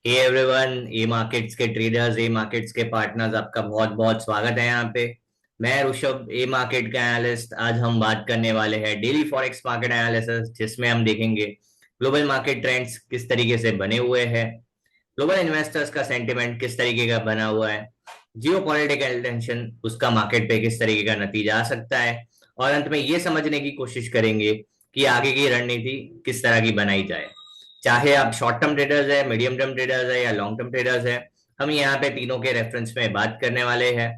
Hey everyone, ए markets के traders, ए markets के partners, आपका बहुत बहुत स्वागत है यहाँ पे। मैं ऋषभ, ए मार्केट का एनालिस्ट। आज हम बात करने वाले हैं डेली फॉरेक्स मार्केट एनालिसिस, जिसमें हम देखेंगे ग्लोबल मार्केट ट्रेंड्स किस तरीके से बने हुए हैं, ग्लोबल इन्वेस्टर्स का सेंटिमेंट किस तरीके का बना हुआ है, जियो पॉलिटिकल टेंशन उसका मार्केट पे किस तरीके का नतीजा आ सकता है, और अंत में ये समझने की कोशिश करेंगे कि आगे की रणनीति किस तरह की बनाई जाए। चाहे आप शॉर्ट टर्म ट्रेडर्स है, मीडियम टर्म ट्रेडर्स है या लॉन्ग टर्म ट्रेडर्स है, हम यहाँ पे तीनों के रेफरेंस में बात करने वाले हैं।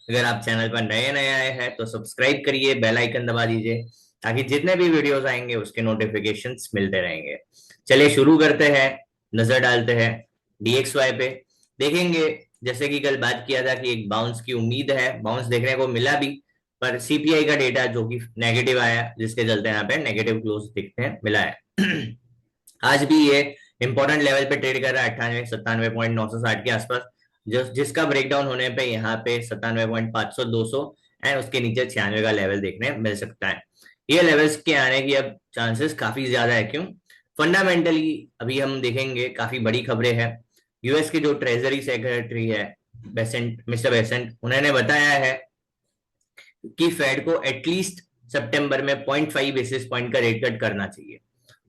अगर आप चैनल पर नए नए आए हैं तो सब्सक्राइब करिए, बेल आइकन दबा दीजिए, ताकि जितने भी वीडियोस आएंगे उसके नोटिफिकेशंस मिलते रहेंगे। चलिए शुरू करते हैं, नजर डालते हैं डीएक्सवाई पे। देखेंगे, जैसे कि कल बात किया था कि एक बाउंस की उम्मीद है, बाउंस देखने को मिला भी, पर सीपीआई का डेटा जो कि नेगेटिव आया, जिसके चलते यहाँ पे नेगेटिव क्लोज दिखते हैं मिला है। आज भी ये इंपॉर्टेंट लेवल पे ट्रेड कर रहा है, 98 97.960 के आसपास, जिसका ब्रेकडाउन होने पे यहाँ पे 97.500 200 एंड उसके नीचे 96 का लेवल देखने मिल सकता है। ये लेवल्स के आने की अब चांसेस काफी ज्यादा है। क्यों? फंडामेंटली अभी हम देखेंगे, काफी बड़ी खबरें हैं। यूएस के जो ट्रेजरी सेक्रेटरी है, बेसेंट, मिस्टर बेसेंट, उन्होंने बताया है कि फेड को एटलीस्ट सितंबर में 0.5 बेसिस पॉइंट का रेट कट करना चाहिए,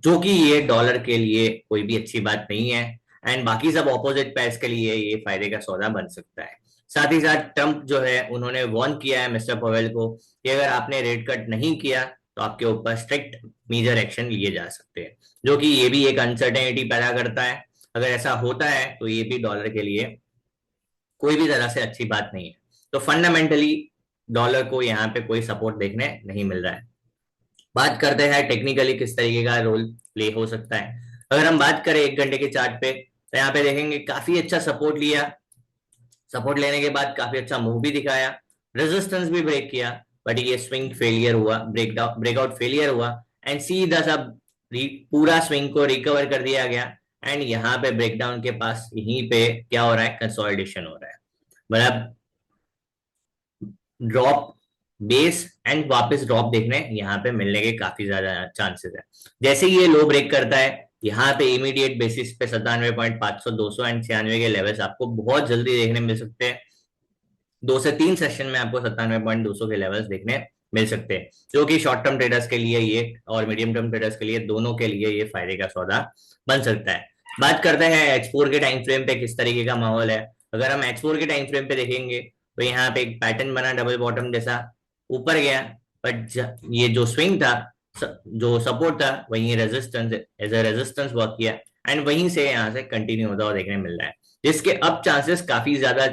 जो कि ये डॉलर के लिए कोई भी अच्छी बात नहीं है। एंड बाकी सब ऑपोजिट पैर्स के लिए ये फायदे का सौदा बन सकता है। साथ ही साथ ट्रंप जो है, उन्होंने वार्न किया है मिस्टर पवेल को कि अगर आपने रेट कट नहीं किया तो आपके ऊपर स्ट्रिक्ट मेजर एक्शन लिए जा सकते हैं, जो कि ये भी एक अनसर्टेनिटी पैदा करता है। अगर ऐसा होता है तो ये भी डॉलर के लिए कोई भी तरह से अच्छी बात नहीं है। तो फंडामेंटली डॉलर को यहाँ पे कोई सपोर्ट देखने नहीं मिल रहा है। बात करते हैं टेक्निकली किस तरीके का रोल प्ले हो सकता है। अगर हम बात करें 1 घंटे के चार्ट पे, तो यहाँ पे देखेंगे काफी अच्छा सपोर्ट लिया। सपोर्ट लेने के बाद काफी अच्छा मूव भी दिखाया, रेजिस्टेंस भी ब्रेक किया, बट ये स्विंग फेलियर हुआ, ब्रेकआउट फेलियर हुआ, एंड सीधा सा पूरा स्विंग को रिकवर कर दिया गया। एंड यहाँ पे ब्रेकडाउन के पास यहीं पे क्या हो रहा है, कंसोलिडेशन हो रहा है। मतलब ड्रॉप, बेस एंड वापस ड्रॉप देखने यहाँ पे मिलने के काफी ज्यादा चांसेस है। जैसे ही ये लो ब्रेक करता है, यहाँ पे इमीडिएट बेसिस पे 97.500 200 एंड 96 के लेवल्स आपको बहुत जल्दी देखने मिल सकते हैं। 2 से 3 सेशन में आपको 97.200 के लेवल्स देखने मिल सकते हैं, जो कि शॉर्ट टर्म ट्रेडर्स के लिए ये और मीडियम टर्म ट्रेडर्स के लिए, दोनों के लिए ये फायदे का सौदा बन सकता है। बात करते हैं एक्सपोर्ट के टाइम फ्रेम पे किस तरीके का माहौल है। अगर हम एक्सपोर्ट के टाइम फ्रेम पे देखेंगे, तो यहाँ पे एक पैटर्न बना डबल बॉटम जैसा, ऊपर गया, बट ये जो स्विंग था, जो सपोर्ट था, वही resistance as a resistance work किया, एंड वहीं से यहाँ से कंटिन्यू होता हुआ देखने मिल रहा है, जिसके अब चांसेस काफी ज्यादा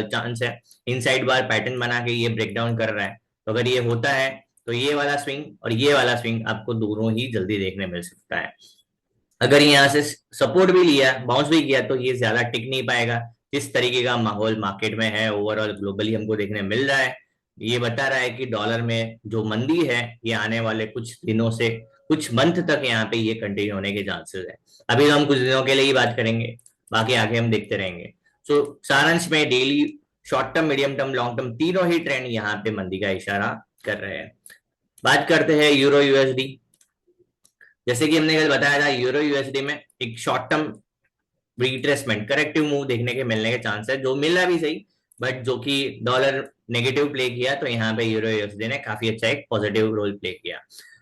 चांस है। इनसाइड बार पैटर्न बना के ये ब्रेक डाउन कर रहा है। तो अगर ये होता है तो ये वाला स्विंग और ये वाला स्विंग आपको दोनों ही जल्दी देखने मिल सकता है। अगर यहाँ से सपोर्ट भी लिया, बाउंस भी किया, तो ये ज्यादा टिक नहीं पाएगा। जिस तरीके का माहौल मार्केट में है, ओवरऑल ग्लोबली हमको देखने मिल रहा है, ये बता रहा है कि डॉलर में जो मंदी है, ये आने वाले कुछ दिनों से, कुछ मंथ तक यहाँ पे ये कंटिन्यू होने के चांसेस है। अभी तो हम कुछ दिनों के लिए ही बात करेंगे, बाकी आगे हम देखते रहेंगे। सो सारांश में daily short term, medium term, long term, तीनों ही ट्रेंड यहाँ पे मंदी का इशारा कर रहे हैं। बात करते हैं यूरो यूएसडी। जैसे कि हमने कल बताया था, यूरो यूएसडी में एक short term retracement, corrective move देखने के मिलने के चांस है, जो मिला भी सही, बट जो कि डॉलर नेगेटिव प्ले किया, तो यहाँ पे यूरो यूएसडी ने काफी अच्छा एक पॉजिटिव रोल प्ले किया।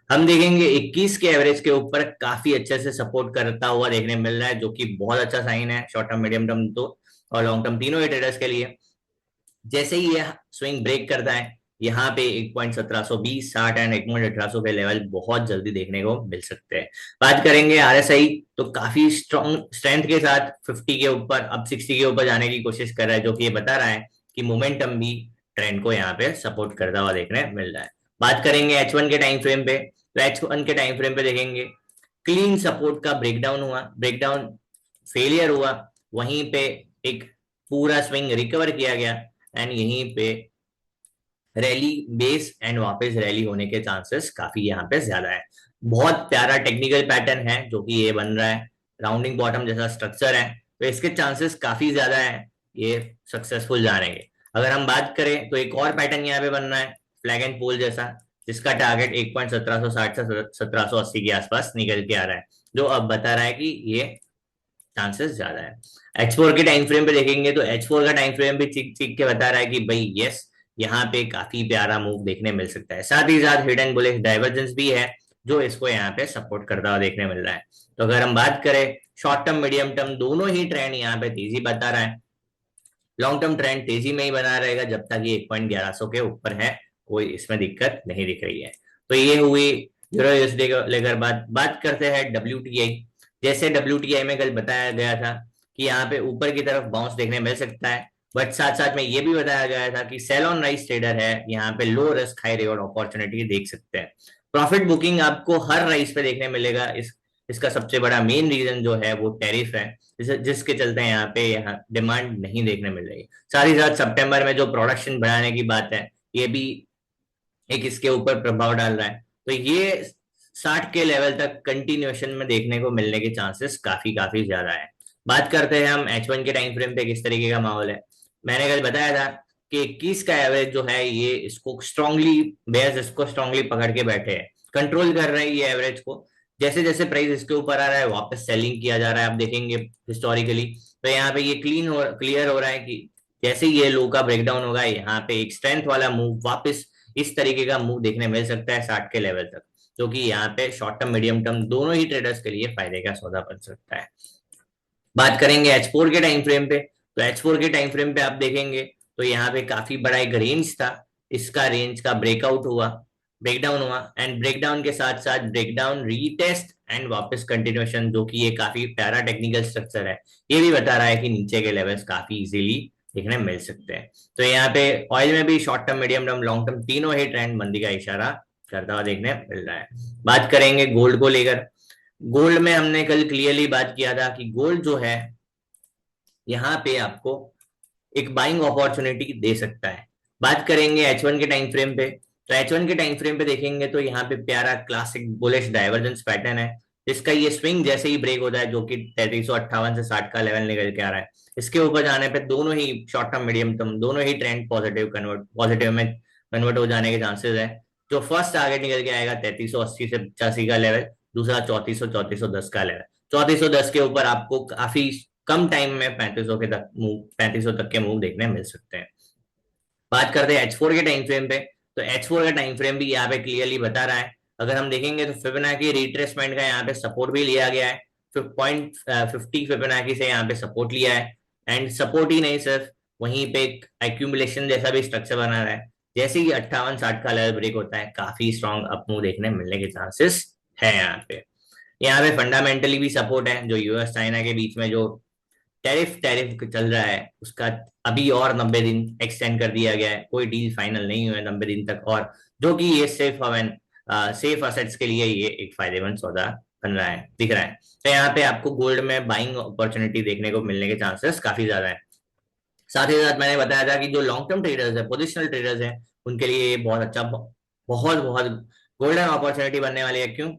हम देखेंगे 21 के एवरेज के ऊपर काफी अच्छे से सपोर्ट करता हुआ देखने मिल रहा है, जो कि बहुत अच्छा साइन है शॉर्ट टर्म, मीडियम टर्म तो और लॉन्ग टर्म तीनों ही ट्रेडर्स के लिए। जैसे ही ये स्विंग ब्रेक करता है, यहाँ पे 1.1720 60 एंड 1.1800 के लेवल बहुत जल्दी देखने को मिल सकते हैं। बात करेंगे आरएसआई, तो काफी स्ट्रॉन्ग स्ट्रेंथ के साथ 50 के ऊपर, अब 60 के ऊपर जाने की कोशिश कर रहा है, जो कि ये बता रहा है कि मोमेंटम भी ट्रेंड को यहाँ पे सपोर्ट करता हुआ देखने मिल रहा है। बात करेंगे H1 के टाइम फ्रेम पे, तो H1 के टाइम फ्रेम पे देखेंगे क्लीन सपोर्ट का ब्रेकडाउन हुआ, ब्रेकडाउन फेलियर हुआ, वहीं पे एक पूरा स्विंग रिकवर किया गया, एंड यहीं पे रैली, बेस एंड वापस रैली होने के चांसेस काफी यहाँ पे ज्यादा है। बहुत प्यारा टेक्निकल पैटर्न है जो कि ये बन रहा है, राउंडिंग बॉटम जैसा स्ट्रक्चर है, तो इसके चांसेस काफी ज्यादा है ये सक्सेसफुल जाने के। अगर हम बात करें तो एक और पैटर्न यहाँ पे बन रहा है, फ्लैग एंड पोल जैसा, जिसका टारगेट 1.1760 से 1780 के आसपास निकल के आ रहा है, जो अब बता रहा है कि ये चांसेस ज्यादा है। H4 के टाइम फ्रेम पे देखेंगे तो H4 का टाइम फ्रेम भी ठीक ठीक के बता रहा है कि भाई यस, यहाँ पे काफी प्यारा मूव देखने मिल सकता है। साथ ही साथ हिडन बुलिश डाइवर्जेंस भी है जो इसको यहाँ पे सपोर्ट करता हुआ देखने मिल रहा है। तो अगर हम बात करें शॉर्ट टर्म मीडियम टर्म दोनों ही ट्रेंड यहाँ पे तेजी बता रहा है। लॉन्ग टर्म ट्रेंड तेजी में ही बना रहेगा जब तक ये 1.1100 के ऊपर है, कोई इसमें दिक्कत नहीं दिख रही है। तो ये हुई यूरो यूएसडी को लेकर बात करते हैं डब्ल्यूटीआई। जैसे डब्ल्यूटीआई में कल बताया गया था कि यहाँ पे ऊपर की तरफ बाउंस देखने मिल सकता है, बट साथ साथ में ये भी बताया गया था कि सेल ऑन राइज ट्रेडर है, यहाँ पे low risk high reward opportunity देख सकते हैं। प्रॉफिट बुकिंग आपको हर राइज पे देखने मिलेगा। इसका सबसे बड़ा मेन रीजन जो है वो टैरिफ है, जिसके चलते यहाँ पे यहाँ डिमांड नहीं देखने मिल रही। साथ ही साथ सितंबर में जो प्रोडक्शन बढ़ाने की बात है, ये भी एक इसके ऊपर प्रभाव डाल रहा है। तो ये 60 के लेवल तक कंटिन्यूएशन में देखने को मिलने के चांसेस काफी काफी ज्यादा है। बात करते हैं हम H1 के टाइम फ्रेम पे किस तरीके का माहौल है। मैंने कल बताया था कि 21 का एवरेज जो है ये इसको स्ट्रांगली बेयर्स इसको स्ट्रांगली पकड़ के बैठे हैं, कंट्रोल कर रहे हैं ये एवरेज को। जैसे जैसे प्राइस इसके ऊपर आ रहा है वापस सेलिंग किया जा रहा है, आप देखेंगे हिस्टोरिकली। तो यहाँ पे ये क्लियर हो रहा है कि जैसे ये लो का ब्रेकडाउन होगा, यहाँ पे एक स्ट्रेंथ वाला मूव वापस इस तरीके का मूव देखने मिल सकता है 60 के लेवल तक, जो कि यहाँ पे शॉर्ट टर्म मीडियम टर्म दोनों ही ट्रेडर्स के लिए फायदे का सौदा बन सकता है। बात करेंगे H4 के टाइम फ्रेम पे, तो H4 के टाइम फ्रेम पे आप देखेंगे तो यहाँ पे काफी बड़ा एक रेंज था, इसका रेंज का ब्रेकआउट हुआ, ब्रेकडाउन हुआ, एंड ब्रेकडाउन के साथ साथ ब्रेकडाउन रीटेस्ट एंड वापस कंटिन्यूएशन, जो कि ये काफी प्यारा टेक्निकल स्ट्रक्चर है। ये भी बता रहा है कि नीचे के लेवल्स काफी इजीली देखने मिल सकते हैं। तो यहाँ पे ऑयल में भी short term medium term long term तीनों ही ट्रेंड मंदी का इशारा करता हुआ देखने मिल रहा है। बात करेंगे गोल्ड को लेकर। गोल्ड में हमने कल क्लियरली बात किया था कि गोल्ड जो है यहाँ पे आपको एक बाइंग अपॉर्चुनिटी दे सकता है। बात करेंगे H1 के टाइम फ्रेम पे, तो H1 के टाइम फ्रेम पे देखेंगे तो यहाँ पे प्यारा क्लासिक बुलिश डाइवर्जेंस पैटर्न है, जिसका ये स्विंग जैसे ही ब्रेक होता है, जो कि 3358 से 60 का लेवल निकल के आ रहा है, इसके ऊपर जाने पे दोनों ही शॉर्ट टर्म मीडियम टर्म दोनों ही ट्रेंड पॉजिटिव में कन्वर्ट हो जाने के चांसेस है। जो फर्स्ट टारगेट निकल के आएगा 3380 से 85 का लेवल, दूसरा 3410 का लेवल। 3410 के ऊपर आपको काफी कम टाइम में 3500 तक के मूव देखने मिल सकते हैं। बात करते हैं H4 के टाइम फ्रेम पे, तो H4 का टाइम फ्रेम भी यहाँ पे क्लियरली बता रहा है। अगर हम देखेंगे तो फिबोनाची रिट्रेसमेंट का यहाँ पे सपोर्ट भी लिया गया है, 50 फिबोनाची से यहाँ पे सपोर्ट लिया है, एंड सपोर्ट ही नहीं सिर्फ वहीं पे एक एक्यूमुलेशन जैसा भी स्ट्रक्चर बना रहा है। जैसे ही 58-60 का लेवल ब्रेक होता है, काफी स्ट्रॉन्ग अप मूव देखने मिलने के चांसेस है। यहाँ पे फंडामेंटली भी सपोर्ट है, जो यूएस चाइना के बीच में जो टैरिफ चल रहा है उसका अभी और 90 दिन एक्सटेंड कर दिया गया है, कोई डील फाइनल नहीं हुआ है 90 दिन तक, और जो कि ये सेफ असेट्स के लिए ये एक फायदेमंद सौदा बन रहा है, दिख रहा है। तो यहाँ पे आपको गोल्ड में बाइंग अपॉर्चुनिटी देखने को मिलने के चांसेस काफी ज्यादा है। साथ ही साथ मैंने बताया था कि जो लॉन्ग टर्म ट्रेडर्स है, पोजिशनल ट्रेडर्स है, उनके लिए ये बहुत अच्छा, बहुत बहुत गोल्डन अपॉर्चुनिटी बनने वाली है। क्यों?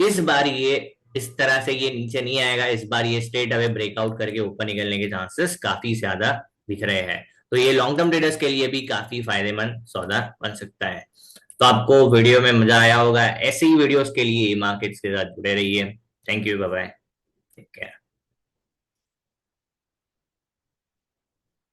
इस बार ये इस तरह से ये नीचे नहीं आएगा, इस बार ये स्ट्रेट अवे ब्रेकआउट करके ऊपर निकलने के चांसेस काफी ज्यादा दिख रहे हैं। तो ये लॉन्ग टर्म ट्रेडर्स के लिए भी काफी फायदेमंद सौदा बन सकता है। तो आपको वीडियो में मजा आया होगा। ऐसे ही वीडियोस के लिए मार्केट्स के साथ जुड़े रहिए। Thank you, bye bye, take care.